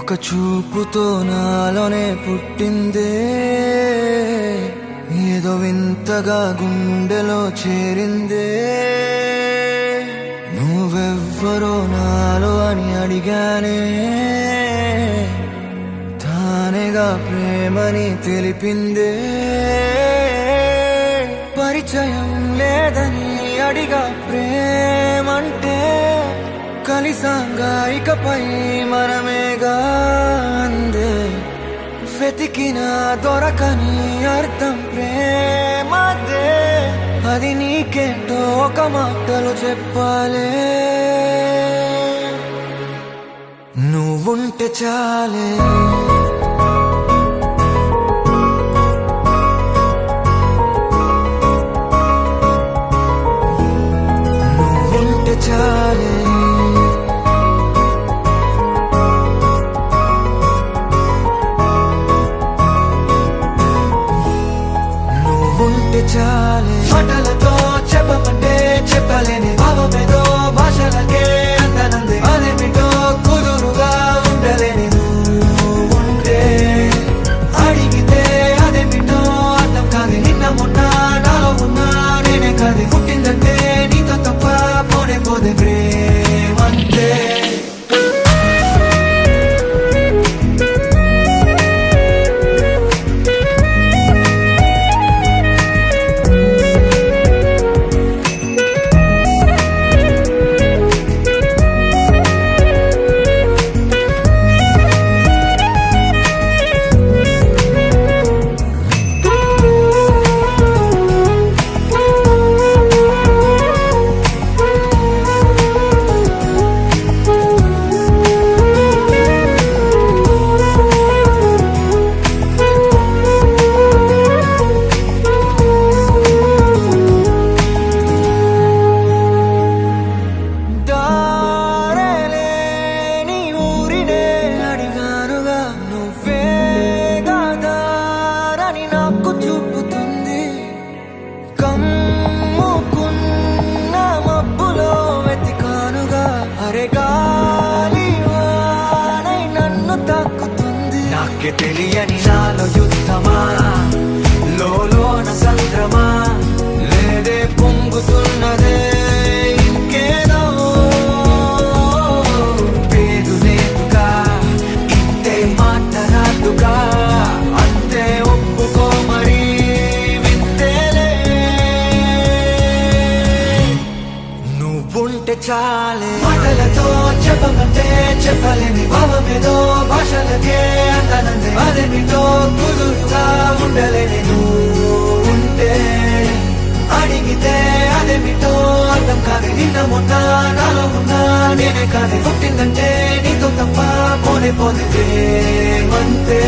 ఒక చూపుతో నాలోనే పుట్టిందే, ఏదో వింతగా గుండెలో చేరిందే. నువ్వెవ్వరో నాలో అని అడిగానే, తానేగా ప్రేమని తెలిపిందే. పరిచయం లేదని అడిగా ప్రేమంటే, కలిసాంగా ఇకపై మనమేగా అందే. వెతికిన దొరకని అర్థం ప్రేమదే, అది నీకేంటో ఒక మాటలు చెప్పాలే. నువ్వుంటే చాలే, నువ్వుంటే చాలే, నువ్వుంటే చాలే. మాటలతో చెప్పమంటే చెప్పలేని భావమేదో భాషలకే అందనంది. అదేమిటో కుదురుగా ఉండలేని నువ్వుంటే, అడిగితే అదేమిటో అర్థం కాదు. నిన్న మొన్న నాలో ఉన్నా నేనే కాదు. పుట్టిందంటే నీతో తప్ప పోనే పోదే ప్రేమంతే. నాకే తెలియని నాలో యుద్ధమా, లోన సంద్రమా, లేదే పొంగుతున్నదే ఇంకేదో. పేరు లేదుగా, ఇంతే మాట రాదుగా, అంతే ఒప్పుకో మరి వింతేలే. నువ్వుంటే చాలే, మాటలతో చెప్పమంటే చెప్పలేని భావమేదో భాషలకే అందనంది. అదేమిటో కుదురుగా ఉండలేని నువ్వుంటే, అడిగితే అదేమిటో అర్థం కాదు. నిన్న మొన్న నాలో ఉన్నా నేనే కాదు. పుట్టిందంటే నీతో తప్ప పోనే పోతే ప్రేమంతే.